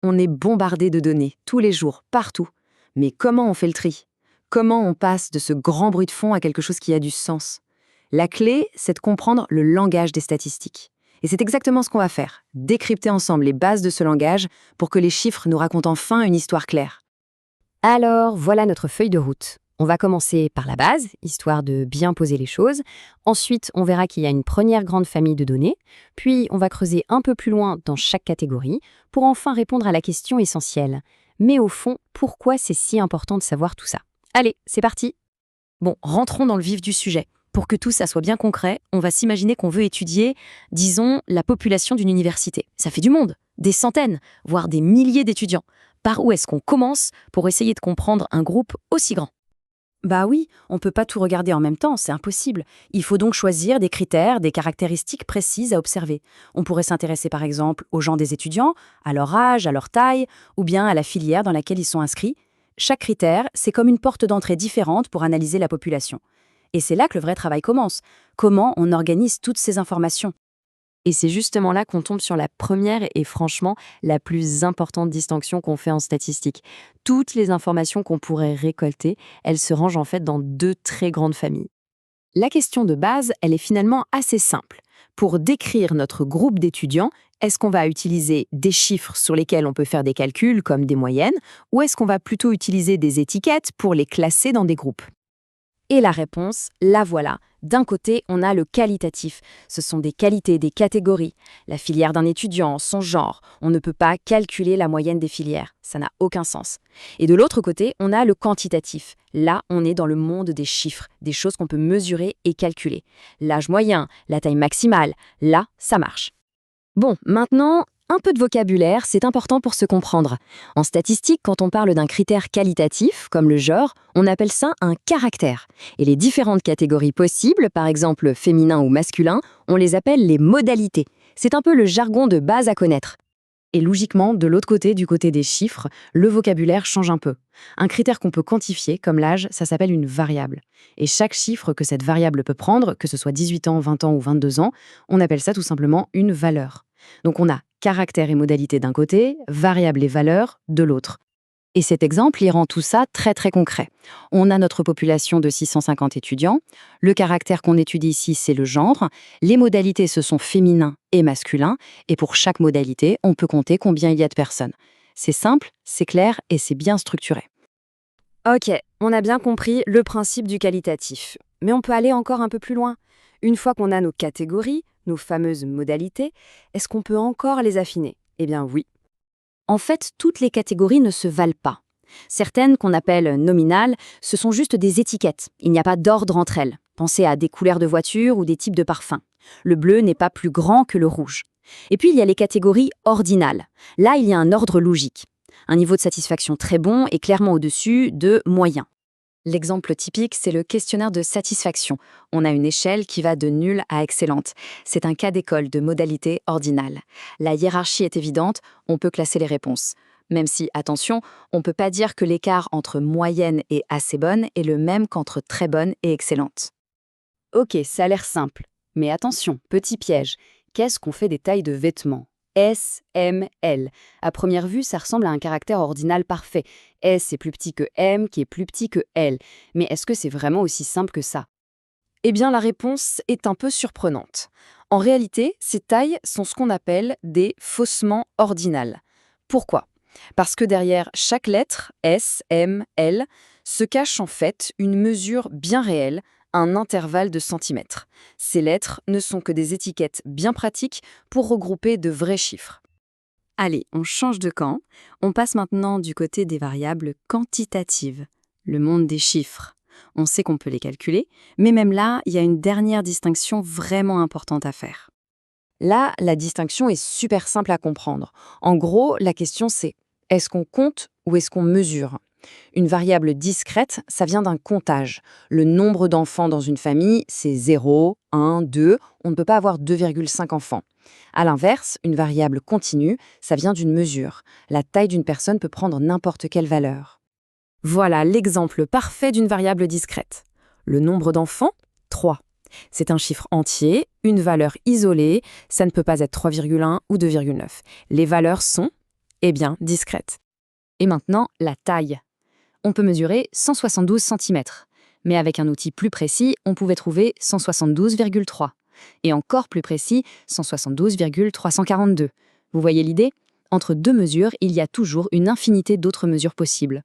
On est bombardé de données, tous les jours, partout. Mais comment on fait le tri? Comment on passe de ce grand bruit de fond à quelque chose qui a du sens? La clé, c'est de comprendre le langage des statistiques. Et c'est exactement ce qu'on va faire, décrypter ensemble les bases de ce langage pour que les chiffres nous racontent enfin une histoire claire. Alors, voilà notre feuille de route. On va commencer par la base, histoire de bien poser les choses. Ensuite, on verra qu'il y a une première grande famille de données. Puis, on va creuser un peu plus loin dans chaque catégorie pour enfin répondre à la question essentielle. Mais au fond, pourquoi c'est si important de savoir tout ça? Allez, c'est parti! Bon, rentrons dans le vif du sujet. Pour que tout ça soit bien concret, on va s'imaginer qu'on veut étudier, disons, la population d'une université. Ça fait du monde, des centaines, voire des milliers d'étudiants. Par où est-ce qu'on commence pour essayer de comprendre un groupe aussi grand? Bah oui, on peut pas tout regarder en même temps, c'est impossible. Il faut donc choisir des critères, des caractéristiques précises à observer. On pourrait s'intéresser par exemple aux gens des étudiants, à leur âge, à leur taille, ou bien à la filière dans laquelle ils sont inscrits. Chaque critère, c'est comme une porte d'entrée différente pour analyser la population. Et c'est là que le vrai travail commence. Comment on organise toutes ces informations? Et c'est justement là qu'on tombe sur la première et franchement la plus importante distinction qu'on fait en statistique. Toutes les informations qu'on pourrait récolter, elles se rangent en fait dans deux très grandes familles. La question de base, elle est finalement assez simple. Pour décrire notre groupe d'étudiants, est-ce qu'on va utiliser des chiffres sur lesquels on peut faire des calculs comme des moyennes, ou est-ce qu'on va plutôt utiliser des étiquettes pour les classer dans des groupes? Et la réponse, la voilà. D'un côté, on a le qualitatif. Ce sont des qualités, des catégories. La filière d'un étudiant, son genre. On ne peut pas calculer la moyenne des filières. Ça n'a aucun sens. Et de l'autre côté, on a le quantitatif. Là, on est dans le monde des chiffres, des choses qu'on peut mesurer et calculer. L'âge moyen, la taille maximale. Là, ça marche. Bon, maintenant, un peu de vocabulaire, c'est important pour se comprendre. En statistique, quand on parle d'un critère qualitatif, comme le genre, on appelle ça un caractère. Et les différentes catégories possibles, par exemple féminin ou masculin, on les appelle les modalités. C'est un peu le jargon de base à connaître. Et logiquement, de l'autre côté, du côté des chiffres, le vocabulaire change un peu. Un critère qu'on peut quantifier, comme l'âge, ça s'appelle une variable. Et chaque chiffre que cette variable peut prendre, que ce soit 18 ans, 20 ans ou 22 ans, on appelle ça tout simplement une valeur. Donc on a caractère et modalité d'un côté, variable et valeur de l'autre. Et cet exemple, il rend tout ça très très concret. On a notre population de 650 étudiants. Le caractère qu'on étudie ici, c'est le genre. Les modalités, ce sont féminin et masculin. Et pour chaque modalité, on peut compter combien il y a de personnes. C'est simple, c'est clair et c'est bien structuré. Ok, on a bien compris le principe du qualitatif. Mais on peut aller encore un peu plus loin. Une fois qu'on a nos catégories, nos fameuses modalités, est-ce qu'on peut encore les affiner? Eh bien oui. En fait, toutes les catégories ne se valent pas. Certaines, qu'on appelle nominales, ce sont juste des étiquettes. Il n'y a pas d'ordre entre elles. Pensez à des couleurs de voitures ou des types de parfums. Le bleu n'est pas plus grand que le rouge. Et puis, il y a les catégories ordinales. Là, il y a un ordre logique. Un niveau de satisfaction très bon et clairement au-dessus de moyen. L'exemple typique, c'est le questionnaire de satisfaction. On a une échelle qui va de nulle à excellente. C'est un cas d'école de modalité ordinale. La hiérarchie est évidente, on peut classer les réponses. Même si, attention, on ne peut pas dire que l'écart entre moyenne et assez bonne est le même qu'entre très bonne et excellente. Ok, ça a l'air simple. Mais attention, petit piège. Qu'est-ce qu'on fait des tailles de vêtements? S, M, L. À première vue, ça ressemble à un caractère ordinal parfait. S est plus petit que M, qui est plus petit que L. Mais est-ce que c'est vraiment aussi simple que ça? Eh bien, la réponse est un peu surprenante. En réalité, ces tailles sont ce qu'on appelle des faussements ordinales. Pourquoi? Parce que derrière chaque lettre, S, M, L, se cache en fait une mesure bien réelle, un intervalle de centimètres. Ces lettres ne sont que des étiquettes bien pratiques pour regrouper de vrais chiffres. Allez, on change de camp. On passe maintenant du côté des variables quantitatives, le monde des chiffres. On sait qu'on peut les calculer, mais même là, il y a une dernière distinction vraiment importante à faire. Là, la distinction est super simple à comprendre. En gros, la question c'est, est-ce qu'on compte ou est-ce qu'on mesure? Une variable discrète, ça vient d'un comptage. Le nombre d'enfants dans une famille, c'est 0, 1, 2. On ne peut pas avoir 2,5 enfants. À l'inverse, une variable continue, ça vient d'une mesure. La taille d'une personne peut prendre n'importe quelle valeur. Voilà l'exemple parfait d'une variable discrète. Le nombre d'enfants, 3. C'est un chiffre entier, une valeur isolée, ça ne peut pas être 3,1 ou 2,9. Les valeurs sont Eh bien, discrète. Et maintenant, la taille. On peut mesurer 172 cm, mais avec un outil plus précis, on pouvait trouver 172,3. Et encore plus précis, 172,342. Vous voyez l'idée? Entre deux mesures, il y a toujours une infinité d'autres mesures possibles.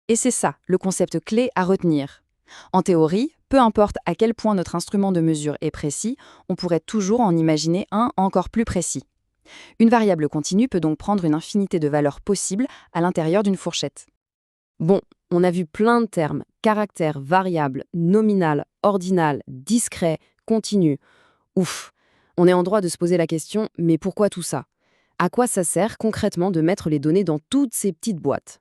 Et c'est ça, le concept clé à retenir. En théorie, peu importe à quel point notre instrument de mesure est précis, on pourrait toujours en imaginer un encore plus précis. Une variable continue peut donc prendre une infinité de valeurs possibles à l'intérieur d'une fourchette. Bon, on a vu plein de termes. Caractère, variable, nominal, ordinal, discret, continu. Ouf, on est en droit de se poser la question, mais pourquoi tout ça? À quoi ça sert concrètement de mettre les données dans toutes ces petites boîtes?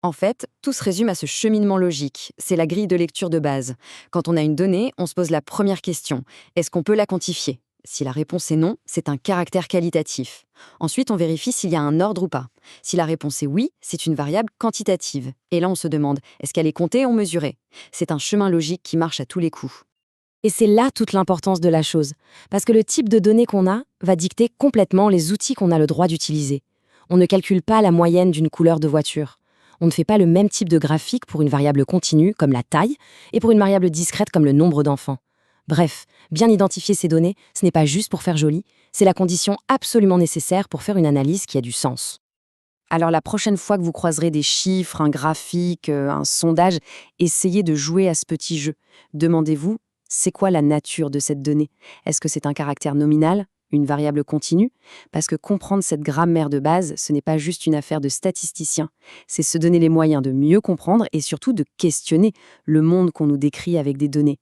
En fait, tout se résume à ce cheminement logique. C'est la grille de lecture de base. Quand on a une donnée, on se pose la première question. Est-ce qu'on peut la quantifier? Si la réponse est non, c'est un caractère qualitatif. Ensuite, on vérifie s'il y a un ordre ou pas. Si la réponse est oui, c'est une variable quantitative. Et là, on se demande, est-ce qu'elle est comptée ou mesurée? C'est un chemin logique qui marche à tous les coups. Et c'est là toute l'importance de la chose, parce que le type de données qu'on a va dicter complètement les outils qu'on a le droit d'utiliser. On ne calcule pas la moyenne d'une couleur de voiture. On ne fait pas le même type de graphique pour une variable continue, comme la taille, et pour une variable discrète, comme le nombre d'enfants. Bref, bien identifier ces données, ce n'est pas juste pour faire joli, c'est la condition absolument nécessaire pour faire une analyse qui a du sens. Alors la prochaine fois que vous croiserez des chiffres, un graphique, un sondage, essayez de jouer à ce petit jeu. Demandez-vous, c'est quoi la nature de cette donnée? Est-ce que c'est un caractère nominal? Une variable continue? Parce que comprendre cette grammaire de base, ce n'est pas juste une affaire de statisticien. C'est se donner les moyens de mieux comprendre et surtout de questionner le monde qu'on nous décrit avec des données.